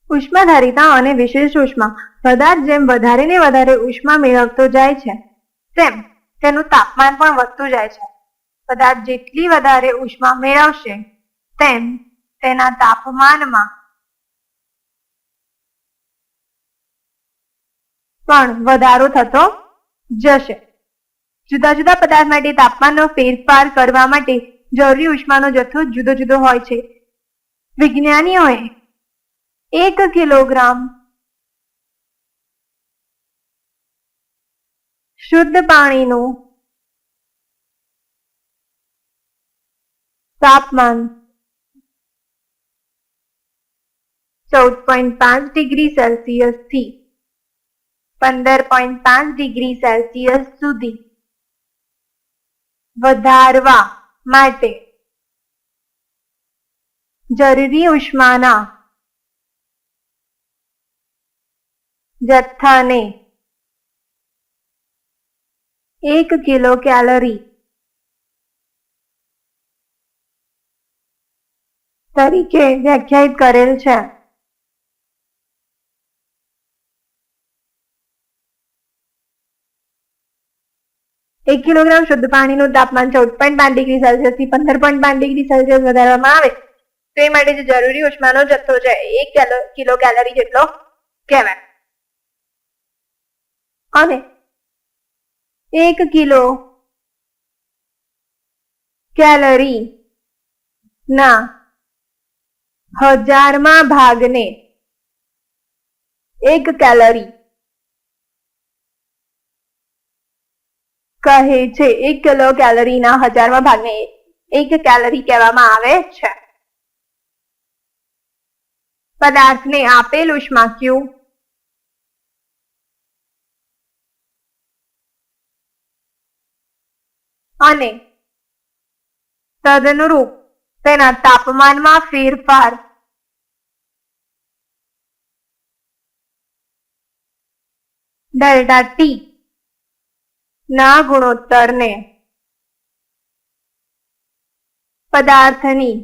ઉષ્માધારિતા અને વિશેષ ઉષ્મા. પદાર્થ જેમ વધારે ને વધારે ઉષ્મા મેળવતો જાય છે તેમ તેનું તાપમાન પણ વધતું જાય છે. પદાર્થ જેટલી વધારે ઉષ્મા મેળવશે તેમ તેના તાપમાનમાં પણ વધારો થતો જશે. જુદા જુદા પદાર્થ માટે તાપમાનનો ફેરફાર કરવા માટે જરૂરી ઉષ્માનો જથ્થો જુદો જુદો હોય છે. વિજ્ઞાનીઓએ 1 કિલોગ્રામ શુદ્ધ પાણીનું તાપમાન 14.5 ડિગ્રી સેલ્સિયસ થી 15.5 ડિગ્રી સેલ્સિયસ સુધી વધારવા માટે જરૂરી ઉષ્માના જથ્થાને 1 કિલો કેલરી તરીકે વ્યાખ્યાયિત કરેલ છે. એક કિલોગ્રામ શુદ્ધ પાણીનું તાપમાન 14.5 ડિગ્રી સેલ્સિયસ થી 15.5 ડિગ્રી સેલ્સિયસ વધારવામાં આવે તો એ માટે જે જરૂરી ઉષ્માનો જથ્થો છે 1 કિલો કેલરી જેટલો કહેવાય. અને 1 કિલો કેલરી ના 1000માં ભાગને 1 કેલરી કહે છે. 1 કિલો કેલરીના 1000માં ભાગને 1 કેલરી કહેવામાં આવે છે. પદાર્થને આપેલ ઉષ્મા Q અને તદનુરૂપ તેના તાપમાનમાં ફેરફાર ડેલ્ટા ટી ના ગુણોત્તરને પદાર્થની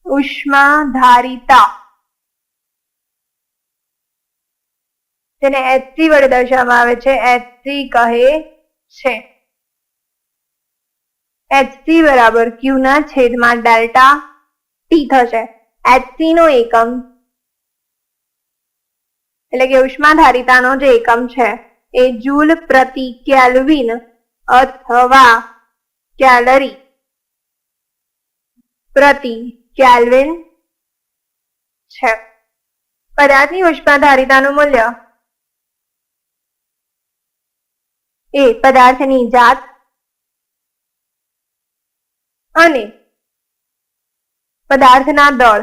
ઉષ્માધારિતા જેને Hc વડે દર્શાવવામાં આવે છે Hc કહે છે. Hc બરાબર Q ના છેદમાં ડેલ્ટા ટી થશે. Hc નો એકમ એટલે કે ઉષ્માધારિતાનો જે એકમ છે એ જૂલ પ્રતિ કેલ્વિન અથવા કેલરી પ્રતિ કેલ્વિન છે. પદાર્થની ઉષ્માધારિતાનું મૂલ્ય એ પદાર્થની જાત અને પદાર્થના દળ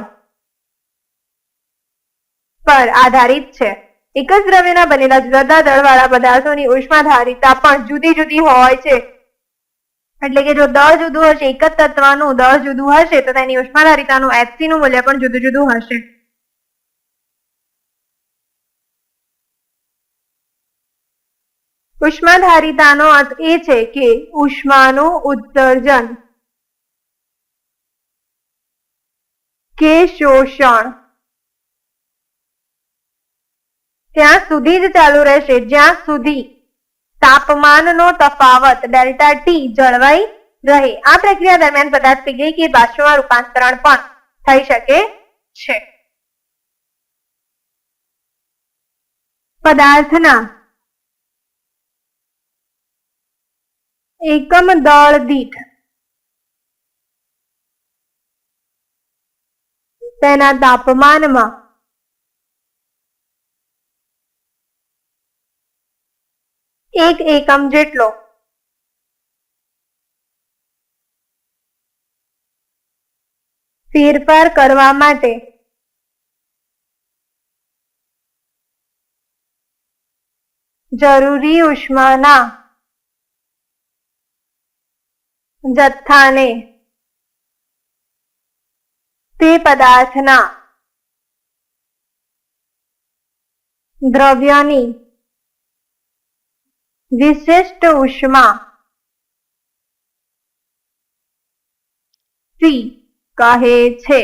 પર આધારિત છે. એક જ દ્રવ્યના બનેલા જુદા જુદા દળવાળા પદાર્થોની ઉષ્માધારિતા પણ જુદી જુદી હોય છે. એટલે કે જો દળ જુદું હશે, એક જ તત્વનું દળ જુદું હશે તો તેની ઉષ્માધારિતાનું Hc નું મૂલ્ય પણ જુદું જુદું હશે. ઉષ્માધારિતાનો અર્થ એ છે કે ઉષ્માનું ઉત્સર્જન કે શોષણ ત્યાં સુધી જ ચાલુ રહેશે જ્યાં સુધી તાપમાનનો તફાવત ડેલ્ટા ટી જળવાઈ રહે. આ પ્રક્રિયા દરમિયાન પદાર્થ પીગળી કે બાષ્પમાં રૂપાંતરણ પણ થઈ શકે છે. પદાર્થના એકમ દળ દીઠ તેના તાપમાનમાં એક એકમ જેટલો ફેરફાર કરવા માટે જરૂરી ઉષ્માના જથ્થાને તે પદાર્થના દ્રવ્યની વિશિષ્ટ ઉષ્મા C કહે છે.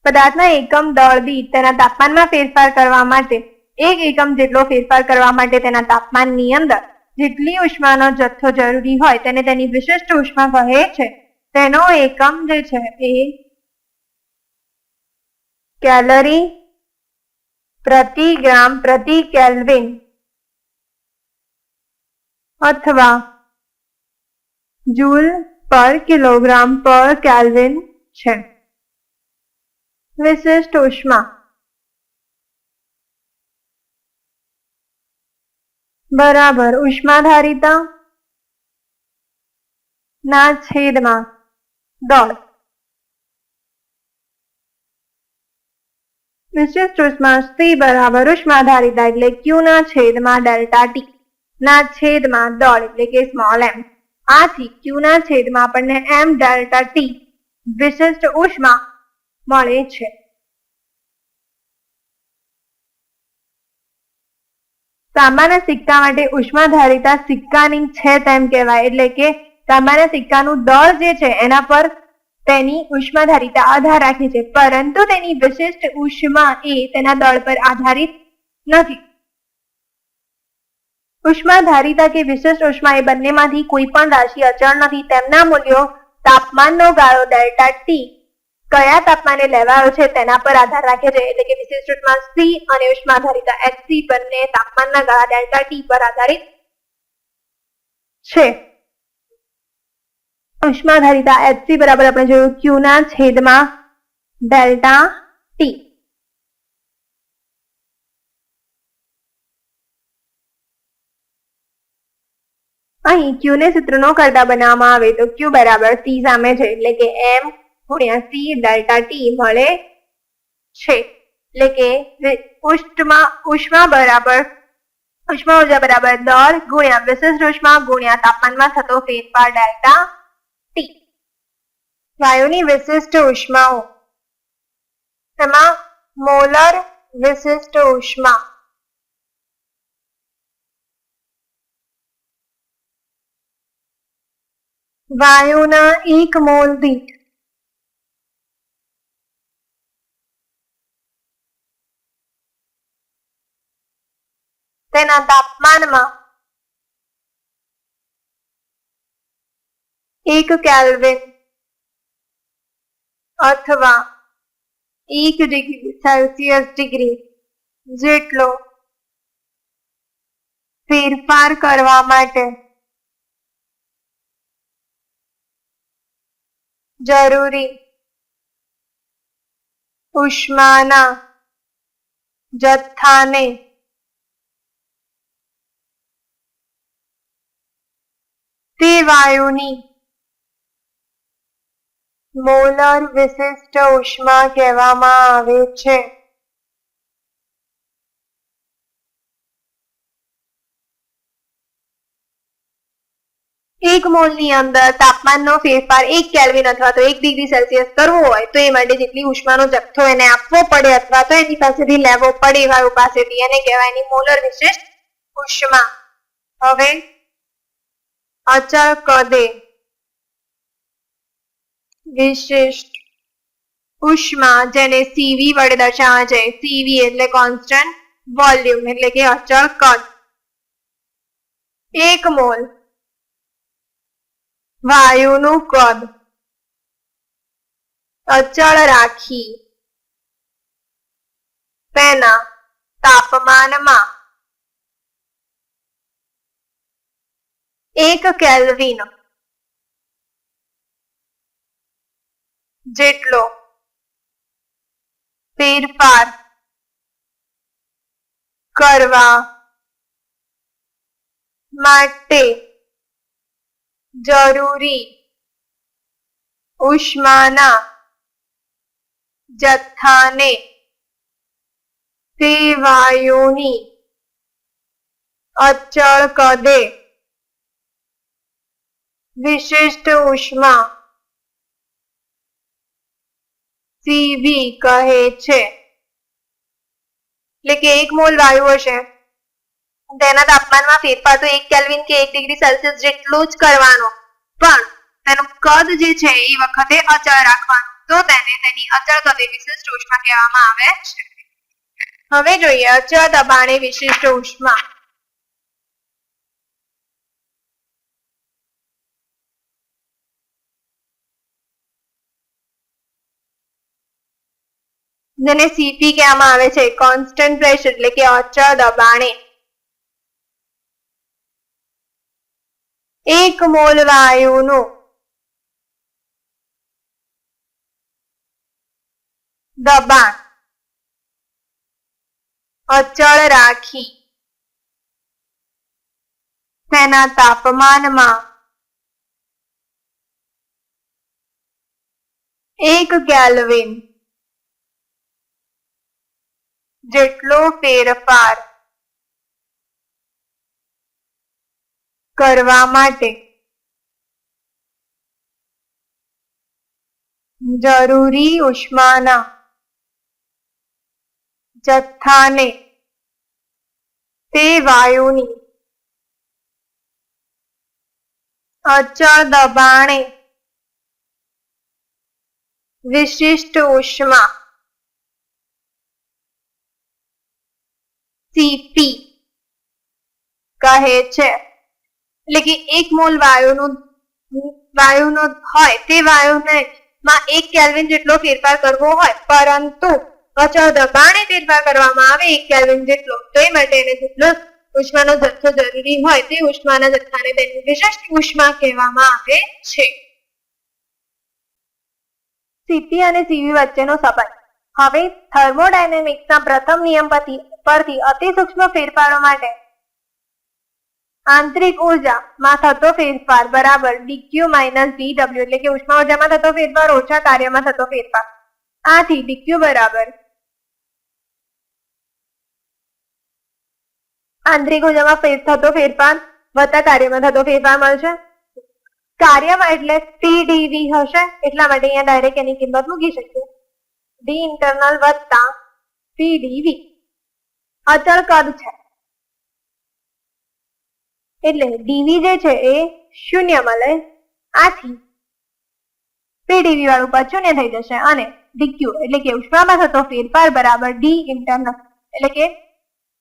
પદાર્થના એકમ દળ દીઠ તેના તાપમાનમાં ફેરફાર કરવા માટે 1 એકમ જેટલો ફેરફાર કરવા માટે તેના તાપમાનની અંદર જેટલી ઉષ્માનો જથ્થો જરૂરી હોય તેને તેની વિશિષ્ટ ઉષ્મા કહે છે. તેનો એકમ જે છે એ કેલરી પ્રતિ ગ્રામ પ્રતિ કેલ્વિન અથવા જૂલ પર કિલોગ્રામ પર કેલ્વિન છે. વિશિષ્ટ ઉષ્મા બરાબર ઉષ્માધારિતા ના છેદમાં દળ. વિશિષ્ટ ઉષ્મા C બરાબર ઉષ્માધારિતા એટલે Q ના છેદમાં ડેલ્ટા T ના છેદમાં દળ એટલે કે સ્મોલ m. આથી Q ના છેદમાં આપણને m ડેલ્ટા T વિશિષ્ટ ઉષ્મા મળે છે. તાંબાના સિક્કા માટે ઉષ્માધારિતા સિક્કાની છે તેમ કહેવાય. એટલે કે તાંબાના સિક્કાનું દળ જે છે એના પર તેની ઉષ્માધારિતા આધાર રાખે છે, પરંતુ તેની વિશિષ્ટ ઉષ્મા એ તેના દળ પર આધારિત નથી. ઉષ્માધારિતા કે વિશિષ્ટ ઉષ્મા એ બંનેમાંથી કોઈ પણ રાશિ અચળ નથી. તેમના મૂલ્યો તાપમાનનો ગાળો ડેલ્ટા ટી કયા તાપમાને લેવાયો છે તેના પર આધાર રાખે છે. એટલે કે વિશિષ્ટ ઉષ્મા C અને ઉષ્માધારિતા Hc બંને તાપમાનના ગાળા ડેલ્ટા ટી પર આધારિત છે. ઉષ્માધારિતા Hc બરાબર આપણે જોયું Q ના છેદમાં ડેલ્ટા ટી. અહીં Q ને સૂત્રનો કરતા બનાવવામાં આવે તો Q બરાબર C સામે છે એટલે કે m ગુણ્યા C ડેલ્ટા ટી મળે છે. એટલે કે ઉષ્મા ઉર્જા બરાબર દળ ગુણ્યા વિશિષ્ટ ઉષ્મા ગુણ્યા તાપમાનમાં થતો ફેરફાર ડેલ્ટા ટી. વાયુની વિશિષ્ટ ઉષ્માઓ તેમાં મોલર વિશિષ્ટ ઉષ્મા વાયુના 1 મોલ દીઠ તેના તાપમાનમાં 1 કેલ્વિન અથવા 1 ડિગ્રી સેલ્સિયસ જેટલો ફેરફાર કરવા માટે જરૂરી ઉષ્માના જથ્થાને તે વાયુની મોલર વિશિષ્ટ ઉષ્મા કહેવામાં આવે છે. એક મોલની અંદર તાપમાનનો ફેરફાર 1 કેલ્વિન અથવા તો 1 ડિગ્રી સેલ્સિયસ કરવો હોય તો એ માટે જેટલી ઉષ્માનો જથ્થો એને આપવો પડે અથવા તો એની પાસેથી લેવો પડે વાયુ પાસેથી એને કહેવાય એની મોલર વિશિષ્ટ ઉષ્મા. હવે અચળ કદે વિશિષ્ટ ઉષ્મા જેને CV વડે દર્શાવે છે. CV એટલે કોન્સ્ટન્ટ વોલ્યુમ એટલે કે અચળ કદ. 1 મોલ વાયુનું કદ અચળ રાખી તેના તાપમાનમાં 1 કેલ્વિન જેટલો ફેરફાર કરવા માટે જરૂરી ઉષ્માના જથ્થાને તે વાયુની અચળ કદે વિશિષ્ટ ઉષ્મા CV કહે છે. એટલે કે 1 મોલ વાયુ હશે તેના તાપમાનમાં ફેરફાર તો 1 કેલ્વિન કે 1 ડિગ્રી સેલ્સિયસ જેટલું જ કરવાનો, પણ તેનું કદ જે છે એ વખતે અચળ રાખવાનું. તો તેની અચળ ગતિ વિશિષ્ટ ઉષ્મા કહેવામાં આવે છે. હવે જોઈએ અચળ દબાણે વિશિષ્ટ ઉષ્મા. જેને સીપી કહેવામાં આવે છે, કોન્સ્ટન્ટ પ્રેશર એટલે કે અચળ દબાણે. 1 મોલ વાયુનું દબાણ અચળ રાખી તેના તાપમાનમાં 1 કેલ્વિન જેટલો ફેરફાર કરવા માટે જરૂરી ઉષ્માના જથ્થાને તે વાયુની અચળ દબાણે વિશિષ્ટ ઉષ્મા સીપી કહે છે. એટલે કે 1 મોલ વાયુનો હોય તે વાયુને માં 1 કેલ્વિન જેટલો ફેરફાર કરવો હોય, પરંતુ અચળ દબાણે ફેરફાર કરવામાં આવે 1 કેલ્વિન જેટલો, તો એ માટે એને જેટલો ઉષ્માનો જથ્થો જરૂરી હોય તે ઉષ્માના જથ્થાને તેની વિશિષ્ટ ઉષ્મા કહેવામાં આવે છે. સીપી અને સીવી વચ્ચેનો સંબંધ. હવે થર્મોડાયનેમિક્સના પ્રથમ નિયમ પરથી અતિ સૂક્ષ્મ ફેરફારો માટે આંતરિક ઉર્જામાં થતો ફેરફાર બરાબર dq માઇનસ dw, એટલે કે ઉષ્મા ઉર્જામાં થતો ફેરફાર ઓછા કાર્યમાં થતો ફેરફાર. આથી dq બરાબર આંતરિક ઉર્જામાં થતો ફેરફાર વત્તા કાર્યમાં થતો ફેરફાર મળશે. કાર્યમાં એટલે pdv હશે, એટલા માટે અહીંયા ડાયરેક્ટ એની કિંમત મૂકી શકીએ. d ઇન્ટરનલ વત્તા pdv. અચળ કદ છે એટલે dv જે છે એ 0 મળે, આથી pdv વાળું પદ 0 થઈ જશે અને dq એટલે કે ઉષ્મામાં થતો ફેરફાર બરાબર d ઇન્ટરનલ એટલે કે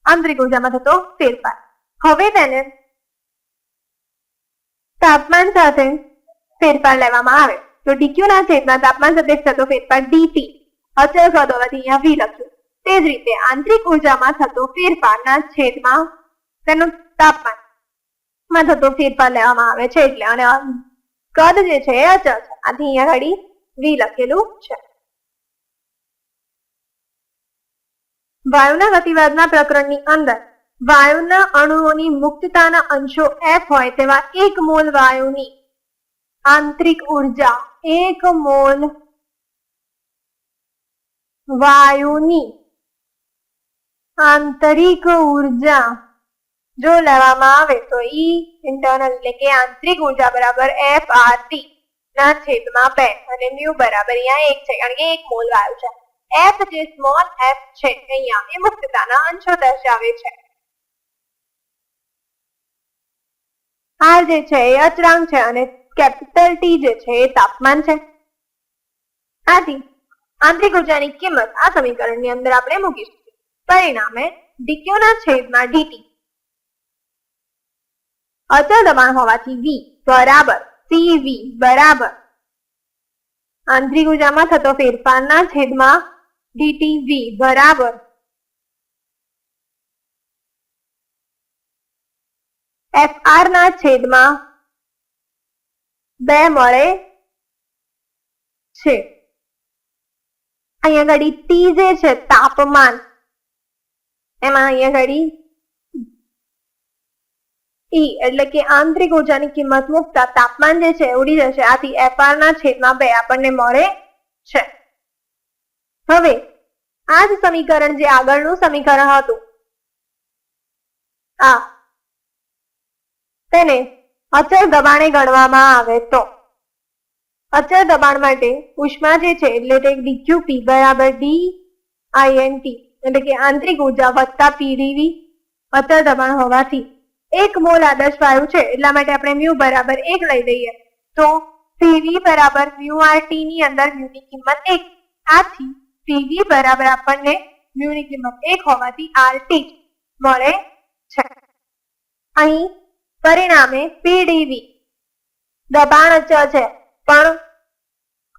આંતરિક ઉર્જામાં થતો ફેરફાર. હવે તેને તાપમાન સાથે ફેરફાર લેવામાં આવે તો dq ના છેદમાં તાપમાન સાથે થતો ફેરફાર dt અચળ કદ હોવાથી અહીંયા v લખ્યું. તે જ રીતે આંતરિક ઉર્જામાં થતો ફેરફારના છેદમાં તેનું તાપમાનમાં થતો ફેરફાર લેવામાં આવે છે, એટલે અને કદ જે છે એ અચળ છે, આથી અહીંયા ઘડી v લખેલું છે. વાયુના ગતિવાદના પ્રકરણની અંદર વાયુના અણુઓની મુક્તતાના અંશો f હોય તેવા 1 મોલ વાયુની આંતરિક ઉર્જા 1 મોલ વાયુની આંતરિક ઉર્જા જો લેવામાં આવે તો E ઇન્ટરનલ એટલે કે આંતરિક ઉર્જા બરાબર FRT ના છેદમાં 2 અને મ્યુ બરાબર અહીંયા 1 છે, કારણ કે 1 મોલ વાયુ છે. F જે સ્મોલ f છે અહીંયા એ મુક્તતાના અંશો દર્શાવે છે. R જે છે એ અચળાંક છે અને કેપિટલ T જે છે એ તાપમાન છે. આથી આંતરિક ઉર્જાની કિંમત આ સમીકરણની અંદર આપણે મૂકી શકીએ. પરિણામે dq ના છેદમાં dt અચળ દબાણ હોવાથી V બરાબર CV બરાબર આંતરિક ઉર્જામાં થતો ફેરફારના છેદમાં dt V બરાબર FR ના છેદમાં 2 મળે છે. અહીંયા ઘડી T જે છે તાપમાન, એમાં અહીંયા ઘડી E એટલે કે આંતરિક ઉર્જાની કિંમત મૂકતા તાપમાન જે છે ઉડી જશે, આથી FR ના છેદમાં 2 આપણને મળે છે. હવે આ જ સમીકરણ જે આગળનું સમીકરણ હતું આ તેને અચળ દબાણે ગણવામાં આવે તો અચળ દબાણ માટે ઉષ્મા જે છે એટલે dqp બરાબર dINT એટલે કે આંતરિક ઉર્જા વત્તા pdv અચળ દબાણ હોવાથી 1 મોલ આદર્શ વાયુ છે એટલા માટે આપણે મ્યુ બરાબર 1 લઈ લઈએ તો પીવી બરાબર મ્યુ આર ટી ની અંદર મ્યુ ની કિંમત 1, આથી પીવી બરાબર આપણને મ્યુ ની કિંમત 1 હોવાથી આર ટી મળે છે. અહીં પરિણામે પીડીવી દબાણ અચળ છે પણ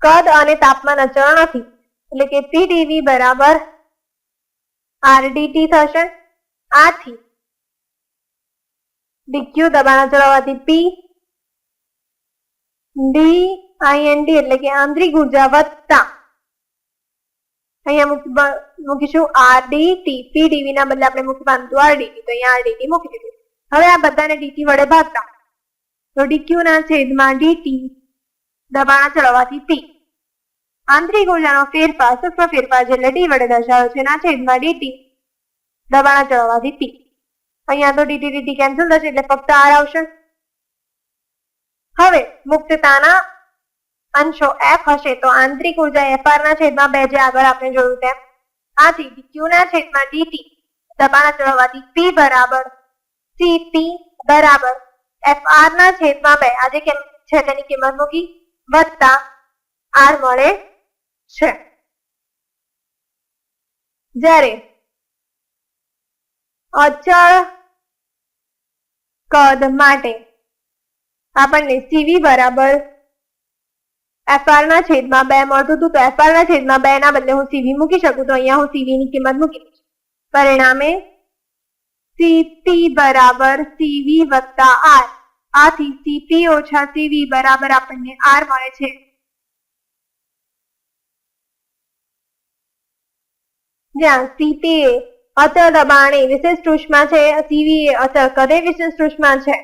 કદ અને તાપમાન અચળ નથી, એટલે કે પીડીવી બરાબર આરડીટી થશે. આથી ડીક્યુ દબાણ અચળ હોવાથી પી ડી આઈએનડી એટલે કે આંતરિક ઉર્જા વત્તા અહીંયા મૂકીશું આરડીટી. પીડીવી ના બદલે આપણે મૂકવાનું હતું આરડીટી, તો અહીંયા આરડીટી મૂકી દીધું. હવે આ બધાને ડીટી વડે ભાગતા તો ડીક્યુ ના છેદમાં ડીટી દબાણ અચળ હોવાથી પી આંતરિક ઉર્જાનો ફેરફાર સૂક્ષ્મ ફેરફાર એટલે ડી વડે દર્શાવ્યો છે ના છેદમાં ડીટી દબાણ અચળ હોવાથી પી. અહીંયા તો ડીટી ડીટી કેન્સલ થશે એટલે ફક્ત આર આવશે. હવે મુક્તતાના અંશો એફ હશે તો આંતરિક ઉર્જા એફઆર ના છેદમાં 2 જે આગળ આપણે જોયું તેમ, આથી ડીક્યુ ના છેદમાં ડીટી દબાણ અચળ હોવાથી પી બરાબર સીપી બરાબર એફઆર ના છેદમાં 2 આજે કેમ છે તેની કિંમત મૂકી વત્તા આર મળે છે. જ્યારે અચળ કદ માટે આપણને સીવી બરાબર એફઆર ના છેદમાં 2 મળતું હતું, તો એફઆર ના છેદમાં 2 ના બદલે હું સીવી મૂકી શકું, તો અહીંયા હું સીવી ની કિંમત મૂકી દઈશ. પરિણામે સીપી બરાબર સીવી વત્તા આર, આથી સીપી ઓછા સીવી બરાબર આપણને આર મળે છે. જ્યાં સીપી એ અચળ દબાણે વિશિષ્ટ ઉષ્મા છે, સીવી એ અચળ કદે વિશિષ્ટ ઉષ્મા છે.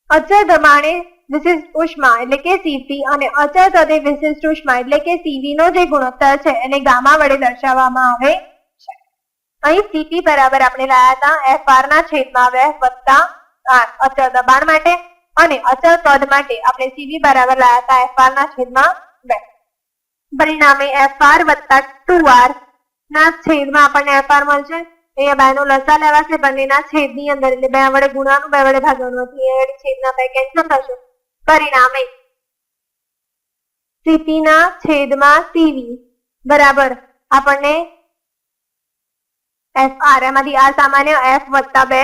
અચળ દબાણે વિશિષ્ટ ઉષ્મા એટલે કે સીપી અને અચળ કદે વિશિષ્ટ ઉષ્મા એટલે કે સીવી નો જે ગુણોત્તર છે એને ગામા વડે દર્શાવવામાં આવે છે. અહીં સીપી બરાબર આપણે લાયા હતા એફઆર ના છેદમાં 2 વત્તા આર અચળ દબાણ માટે, અને અચળ કદ માટે આપણે સીવી બરાબર લાયા હતા એફઆર ના છેદમાં 2. પરિણામે એફઆર વત્તા 2આર ના છેદમાં આપણને એફઆર મળશે. અહીંયા 2 નો લસા લેવાશે બંનેના છેદની અંદર, એટલે 2 વડે ગુણાનું 2 વડે ભાગવાનું હતું, એ છેદના 2 કેન્સલ થશે. પરિણામે સીપી ના છેદમાં સીવી બરાબર આપણને એફઆર, એમાંથી આર સામાન્ય એફ વત્તા 2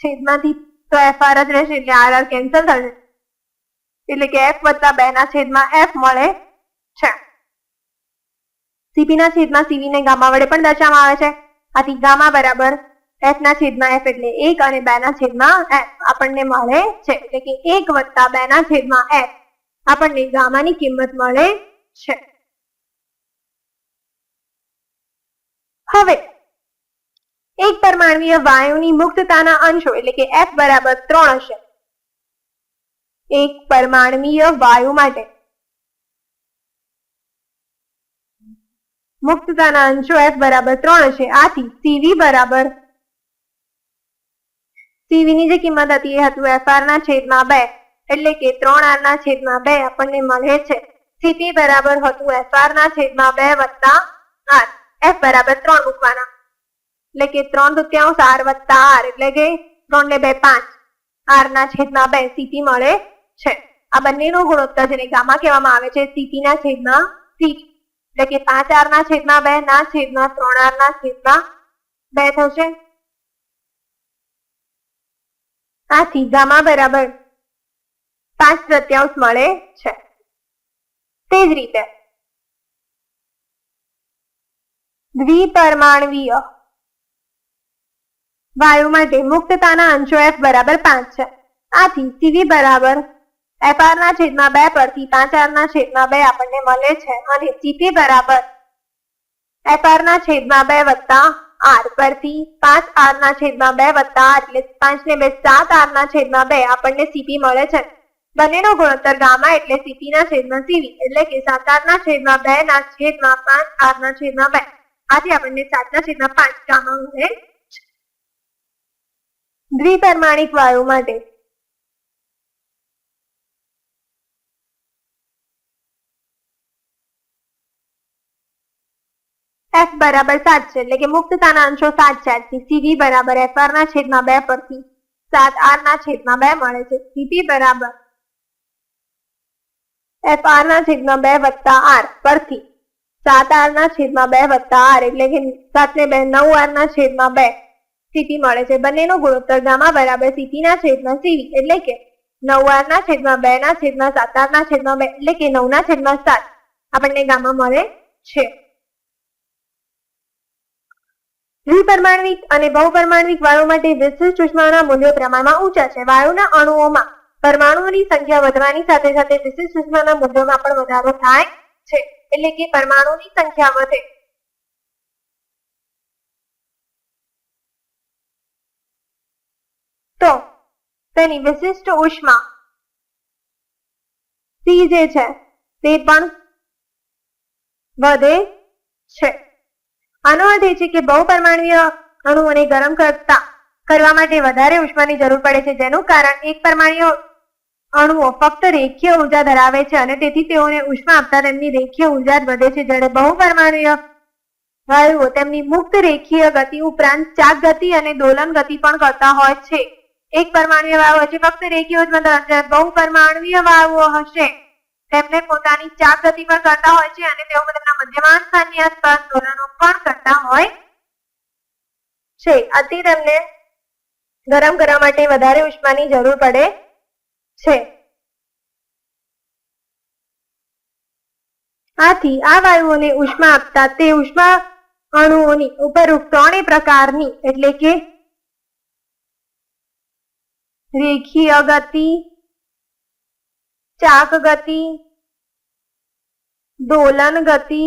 છેદમાંથી તો એફઆર જ રહેશે એટલે આર આર કેન્સલ થશે, એટલે કે એફ વત્તા 2 ના છેદમાં એફ મળે છે. સીપી ના છેદમાં સીવી ને ગામા વડે પણ દર્શાવવામાં આવે છે, આથી ગામા બરાબર એફ ના છેદમાં એફ એટલે 1 અને 2 ના છેદમાં એફ આપણને મળે છે, એટલે કે 1 વત્તા 2 ના છેદમાં એફ આપણને ગામાની કિંમત મળે છે. હવે એક પરમાણ્વીય વાયુની મુક્તતાના અંશો એટલે કે એફ બરાબર 3 હશે. એક પરમાણ્વીય વાયુ માટે મુક્તતાના અંશો એફ બરાબર 3 હશે, આથી સીવી બરાબર સીવી ની જે કિંમત હતી એ હતું એફઆર ના છેદમાં 2 એટલે કે 3આર ના છેદમાં 2 આપણને મળે છે. સીપી બરાબર હતું એફઆર ના છેદમાં 2 વત્તા આર, એફ બરાબર 3 મૂકવાના એટલે કે 3/4 આર વત્તા આર એટલે કે 3 ને 2 5 આર ના છેદમાં 2 સીપી મળે છે. આ બંનેનો ગુણોત્તર જેને ગામા કહેવામાં આવે છે સીપી ના છેદમાં સીવી એટલે કે 5આર ના છેદમાં 2 ના છેદમાં 3આર ના છેદમાં 2 થશે. આથી ગામા બરાબર 5/3 મળે છે. તે જ રીતે દ્વિપરમાણવીય વાયુ માટે મુક્તતાના અંશો એફ બરાબર 5 છે, આથી સીવી બરાબર એફઆર ના છેદમાં 2 પરથી 5આર ના છેદમાં 2 આપણને મળે છે, અને સીપી બરાબર એફઆર ના છેદમાં 2 વત્તા આર પરથી 5આર ના છેદમાં 2 વત્તા આર એટલે 5 ને 2 7આર ના છેદમાં 2 આપણને સીપી મળે છે. બંનેનો ગુણોત્તર ગામા એટલે સીપી ના છેદમાં સીવી એટલે કે 7આર ના છેદમાં 2 ના છેદમાં 5આર ના છેદમાં 2, આથી આપણને 7 ના છેદમાં 5 ગામા મળે છે. દ્વિપરમાણિક વાયુ માટે એફ બરાબર 7 છે, એટલે કે મુક્તતાના અંશો 7 છે, સીવી બરાબર એફઆર ના છેદમાં 2 પરથી 7r ના છેદમાં 2 મળે છે. Cp બરાબર Fr ના છેદમાં 2 વત્તા r પરથી 7r ના છેદમાં 2 વત્તા r એટલે કે 7 ને 2 9r ના છેદમાં 2 Cp મળે છે. બંનેનો ગુણોત્તર ગામા બરાબર Cp ના છેદમાં Cv એટલે કે 9r ના છેદમાં 2 ના છેદમાં 7r ના છેદમાં 2 એટલે કે 9 ના છેદમાં 7 આપણને ગામા મળે છે. દ્વિપરમાણવિક અને બહુપરમાણવિક વાયુ માટે વિશિષ્ટ ઉષ્માના મૂલ્યો પ્રમાણમાં ઊંચા છે. વાયુના અણુઓમાં પરમાણુઓની સંખ્યા વધવાની સાથે સાથે વિશિષ્ટ ઉષ્માના મૂલ્યોમાં પણ વધારો થાય છે. એટલે કે પરમાણુની સંખ્યા વધે તો તેની વિશિષ્ટ ઉષ્મા C જે છે તે પણ વધે છે. આનો અર્થ એ છે કે બહુપરમાણુય અણુઓને ગરમ કરવા માટે વધારે ઉષ્માની જરૂર પડે છે, જેનું કારણ એક પરમાણુય અણુઓ ફક્ત રેખીય ઉર્જા ધરાવે છે અને તેથી તેઓને ઉષ્મા આપતા તેમની રેખીય ઉર્જા જ વધે છે, જ્યારે બહુપરમાણુય વાયુઓ તેમની મુક્ત રેખીય ગતિ ઉપરાંત ચાક ગતિ અને દોલન ગતિ પણ કરતા હોય છે. એક પરમાણુય વાયુ હશે ફક્ત રેખીય ઉષ્મા ધરાવશે, જ્યારે બહુપરમાણુય વાયુઓ હશે તેમને પોતાની ચાક ગતિ પણ કરતા હોય છે અને તેઓ તેમના મધ્યમાન સ્થાનની આસપાસ દોલનો પણ કરતા હોય છે. આથી તેમને ગરમ કરવા માટે વધારે ઉષ્માની જરૂર પડે છે. આથી આ વાયુઓને ઉષ્મા આપતા તે ઉષ્મા અણુઓની ઉપરોક્ત ત્રણેય પ્રકારની એટલે કે રેખીય ગતિ, ચાક ગતિ, દોલન ગતિ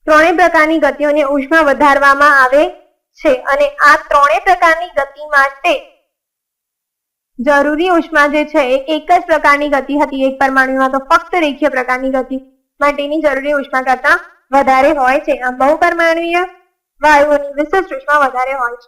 ત્રણેય પ્રકારની ગતિઓને ઉષ્મા વધારવામાં આવે છે અને આ ત્રણેય પ્રકારની ગતિ માટે જરૂરી ઉષ્મા જે છે એક જ પ્રકારની ગતિ હતી એક પરમાણુમાં, તો ફક્ત રેખીય પ્રકારની ગતિ માટેની જરૂરી ઉષ્મા કરતા વધારે હોય છે. આમ બહુપરમાણુય વાયુઓની વિશિષ્ટ ઉષ્મા વધારે હોય છે.